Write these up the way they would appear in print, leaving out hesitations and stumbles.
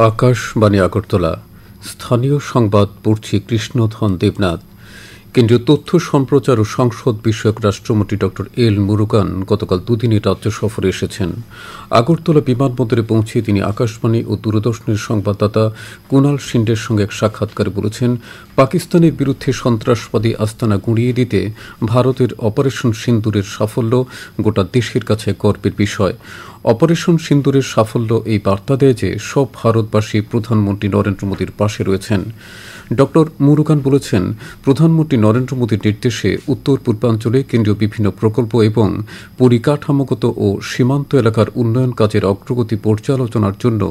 আকাশবাণী আগরতলা স্থানীয় সংবাদ পড়ছি কৃষ্ণধন দেবনাথ। কেন্দ্রীয় তথ্য সম্প্রচার ও সংসদ বিষয়ক রাষ্ট্রমন্ত্রী ড এল মুরুগান গতকাল দুদিনের রাজ্য সফরে এসেছেন। আগরতলা বিমানবন্দরে পৌঁছে তিনি আকাশবাণী ও দূরদর্শনের সংবাদদাতা কুনাল শিন্ডের সঙ্গে এক সাক্ষাৎকারে বলেছেন, পাকিস্তানের বিরুদ্ধে সন্ত্রাসবাদী আস্তানা গুঁড়িয়ে দিতে ভারতের অপারেশন সিন্দুরের সাফল্য গোটা দেশের কাছে গর্বের বিষয়। অপারেশন সিন্দুরের সাফল্য এই বার্তা দেয় যে সব ভারতবাসী প্রধানমন্ত্রী নরেন্দ্র মোদীর পাশে রয়েছেন। ড মুরুগান বলেছেন, প্রধানমন্ত্রী নরেন্দ্র মোদীর নির্দেশে উত্তর পূর্বাঞ্চলে কেন্দ্রীয় বিভিন্ন প্রকল্প এবং পরিকাঠামোগত ও সীমান্ত এলাকার উন্নয়ন কাজের অগ্রগতি পর্যালোচনার জন্য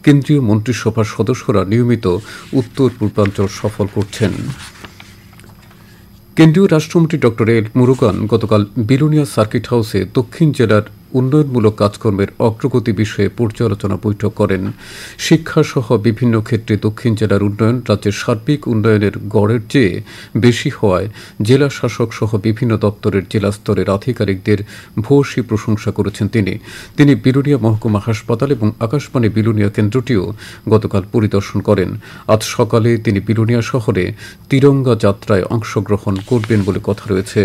কেন্দ্রীয় মন্ত্রিসভার সদস্যরা নিয়মিত উত্তর পূর্বাঞ্চল সফর করছেন। কেন্দ্রীয় রাষ্ট্রমন্ত্রী ড এল মুরুগান গতকাল বিলোনিয়া সার্কিট হাউসে দক্ষিণ জেলার উন্নয়নমূলক কাজকর্মের অগ্রগতি বিষয়ে পর্যালোচনা বৈঠক করেন। শিক্ষাসহ বিভিন্ন ক্ষেত্রে দক্ষিণ জেলার উন্নয়ন রাজ্যের সার্বিক উন্নয়নের গড়ের চেয়ে বেশি হওয়ায় জেলা শাসক সহ বিভিন্ন দপ্তরের জেলা স্তরের আধিকারিকদের ভূয়সী প্রশংসা করেছেন তিনি বিলোনিয়া মহকুমা হাসপাতাল এবং আকাশবাণী বিলোনিয়া কেন্দ্রটিও গতকাল পরিদর্শন করেন। আজ সকালে তিনি বিলোনিয়া শহরে তিরঙ্গা যাত্রায় অংশগ্রহণ করবেন বলে কথা রয়েছে।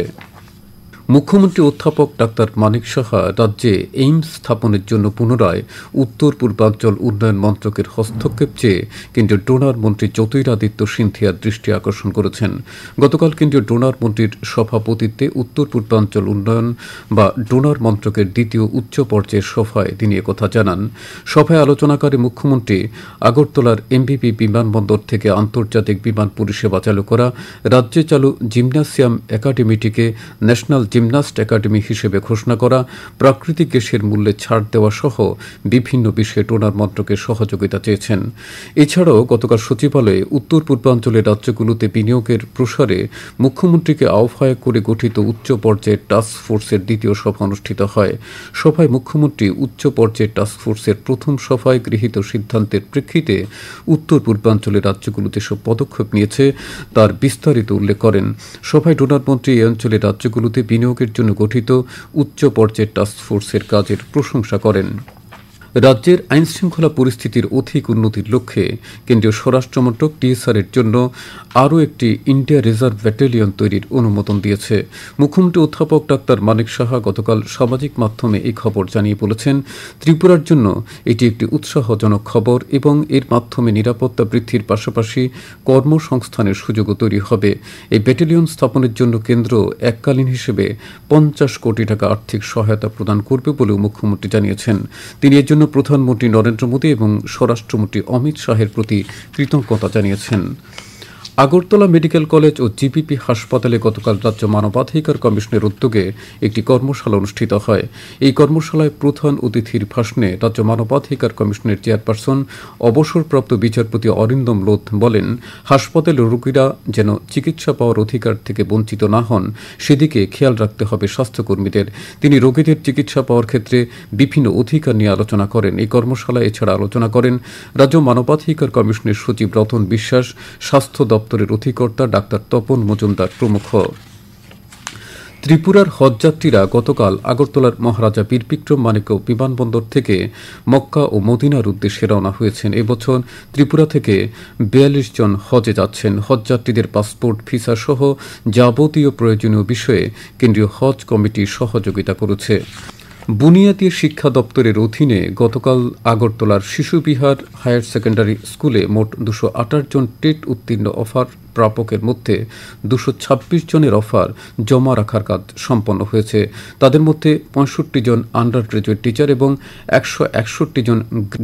মুখ্যমন্ত্রী অধ্যাপক ডাক্তার মানিক সাহা রাজ্যে এইমস স্থাপনের জন্য পুনরায় উত্তর পূর্বাঞ্চল উন্নয়ন মন্ত্রকের হস্তক্ষেপ চেয়ে কেন্দ্রীয় ডোনার মন্ত্রী জ্যোতিরাদিত্য সিন্ধিয়ার দৃষ্টি আকর্ষণ করেছেন। গতকাল কেন্দ্রীয় ডোনার মন্ত্রীর সভাপতিত্বে উত্তর পূর্বাঞ্চল উন্নয়ন বা ডোনার মন্ত্রকের দ্বিতীয় উচ্চ পর্যায়ের সভায় তিনি একথা জানান। সভায় আলোচনাকারী মুখ্যমন্ত্রী আগরতলার এমবিপি বিমানবন্দর থেকে আন্তর্জাতিক বিমান পরিষেবা চালু করা, রাজ্যে চালু জিমনাসিয়াম একাডেমিটিকে ন্যাশনাল জিমনাস্ট একাডেমি হিসেবে ঘোষণা করা, প্রাকৃতিক গ্যাসের মূল্যে ছাড় দেওয়া সহ বিভিন্ন বিষয়ে ডোনার মন্ত্রকের সহযোগিতা চেয়েছেন। এছাড়াও গতকাল সচিবালয়ে উত্তর পূর্বাঞ্চলের রাজ্যগুলোতে বিনিয়োগের প্রসারে মুখ্যমন্ত্রীকে আহ্বায়ক করে গঠিত উচ্চ পর্যায়ের টাস্ক ফোর্সের দ্বিতীয় সভা অনুষ্ঠিত হয়। সভায় মুখ্যমন্ত্রী উচ্চ পর্যায়ের টাস্ক ফোর্সের প্রথম সভায় গৃহীত সিদ্ধান্তের প্রেক্ষিতে উত্তর পূর্বাঞ্চলের রাজ্যগুলোতে সব পদক্ষেপ নিয়েছে তার বিস্তারিত উল্লেখ করেন। সভায় ডোনার মন্ত্রী এই অঞ্চলের রাজ্যগুলোতে বিনিয়োগের জন্য গঠিত উচ্চ পর্যায়ের টাস্ক ফোর্সের কাজের প্রশংসা করেন। রাজ্যের আইনশৃঙ্খলা পরিস্থিতির অধিক উন্নতির লক্ষ্যে কেন্দ্রীয় স্বরাষ্ট্রমন্ত্রক টিএসআর এর জন্য আরও একটি ইন্ডিয়া রিজার্ভ ব্যাটালিয়ন তৈরির অনুমোদন দিয়েছে। মুখ্যমন্ত্রী অধ্যাপক ডাক্তার মানিক সাহা গতকাল সামাজিক মাধ্যমে এই খবর জানিয়ে বলেছেন, ত্রিপুরার জন্য এটি একটি উৎসাহজনক খবর এবং এর মাধ্যমে নিরাপত্তা বৃদ্ধির পাশাপাশি কর্মসংস্থানের সুযোগও তৈরি হবে। এই ব্যাটালিয়ন স্থাপনের জন্য কেন্দ্র এককালীন হিসেবে 50 কোটি টাকা আর্থিক সহায়তা প্রদান করবে বলেও মুখ্যমন্ত্রী জানিয়েছেন। তিনি এর জন্য প্রধানমন্ত্রী নরেন্দ্র মোদী এবং স্বরাষ্ট্রমন্ত্রী অমিত শাহের প্রতি কৃতজ্ঞতা জানিয়েছেন। আগরতলা মেডিকেল কলেজ ও জিবিপি হাসপাতালে গতকাল রাজ্য মানবাধিকার কমিশনের উদ্যোগে একটি কর্মশালা অনুষ্ঠিত হয়। এই কর্মশালায় প্রধান অতিথির ভাষণে রাজ্য মানবাধিকার কমিশনের চেয়ারপারসন অবসরপ্রাপ্ত বিচারপতি অরিন্দম লোধ বলেন, হাসপাতালের রোগীরা যেন চিকিৎসা পাওয়ার অধিকার থেকে বঞ্চিত না হন সেদিকে খেয়াল রাখতে হবে স্বাস্থ্যকর্মীদের। তিনি রোগীদের চিকিৎসা পাওয়ার ক্ষেত্রে বিভিন্ন অধিকার নিয়ে আলোচনা করেন। এই কর্মশালায় এছাড়া আলোচনা করেন রাজ্য মানবাধিকার কমিশনের সচিব রতন বিশ্বাস, স্বাস্থ্য দপ্তরের অধিকর্তা ডাক্তার তপন মজুমদার প্রমুখ। ত্রিপুরার হজযাত্রীরা গতকাল আগরতলার মহারাজা বীরবিক্রম মানিক্য বিমানবন্দর থেকে মক্কা ও মদিনার উদ্দেশ্যে রওনা হয়েছেন। এবছর ত্রিপুরা থেকে 42 জন হজে যাচ্ছেন। হজযাত্রীদের পাসপোর্ট, ভিসা সহ যাবতীয় প্রয়োজনীয় বিষয়ে কেন্দ্রীয় হজ কমিটি সহযোগিতা করেছে। বুনিয়াদী শিক্ষা দপ্তরের অধীনে গতকাল আগরতলার শিশুবিহার হায়ার সেকেন্ডারি স্কুলে মোট 228 জন টেট উত্তীর্ণ অফার প্রাপকের মধ্যে 226 জনের অফার জমা রাখার কাজ সম্পন্ন হয়েছে। তাদের মধ্যে 65 জন আন্ডার গ্রাজুয়েট টিচার এবং 161 জন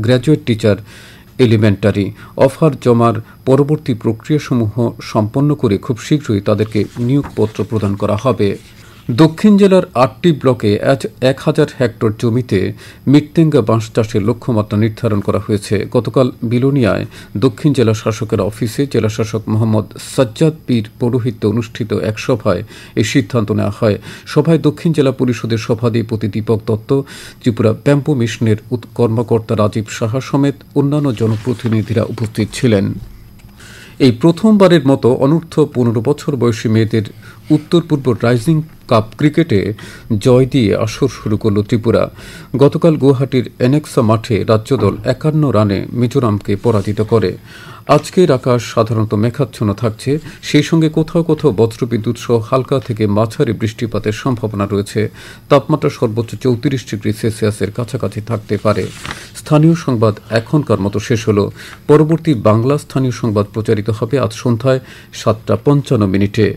গ্র্যাজুয়েট টিচার এলিমেন্টারি। অফার জমার পরবর্তী প্রক্রিয়াসমূহ সম্পন্ন করে খুব শীঘ্রই তাদেরকে নিয়োগপত্র প্রদান করা হবে। দক্ষিণ জেলার 8টি ব্লকে 1000 হেক্টর জমিতে মৃত্যুঙ্গা বাঁশ চাষের লক্ষ্যমাত্রা নির্ধারণ করা হয়েছে। গতকাল বিলোনিয়ায় দক্ষিণ জেলা শাসকের অফিসে জেলাশাসক মোহাম্মদ সাজ্জাদ পীর পৌরোহিত্যে অনুষ্ঠিত এক সভায় এই সিদ্ধান্ত নেওয়া হয়। সভায় দক্ষিণ জেলা পরিষদের সভাধিপতি দীপক দত্ত, ত্রিপুরা ব্যাম্বু মিশনের কর্মকর্তা রাজীব সাহা সমেত অন্যান্য জনপ্রতিনিধিরা উপস্থিত ছিলেন। এই প্রথমবারের মতো অনূর্ধ্ব 15 বছর বয়সী মেয়েদের উত্তর পূর্ব রাইজিং কাপ ক্রিকেটে জয় দিয়ে আসর শুরু করল ত্রিপুরা। গতকাল গুয়াহাটির এনেক্সা মাঠে রাজ্য দল ৫১ রানে মিজোরামকে পরাজিত করে। আজকের আকাশ সাধারণত মেঘাচ্ছন্ন থাকছে, সেই সঙ্গে কোথাও কোথাও বজ্রবিদ্যুৎ সহ হালকা থেকে মাঝারি বৃষ্টিপাতের সম্ভাবনা রয়েছে। তাপমাত্রা সর্বোচ্চ ৩৪ ডিগ্রি সেলসিয়াসের কাছাকাছি থাকতে পারে। স্থানীয় সংবাদ এখনকার মতো শেষ হল। পরবর্তী বাংলা স্থানীয় সংবাদ প্রচারিত হবে আজ সন্ধ্যায় ৭:৫৫।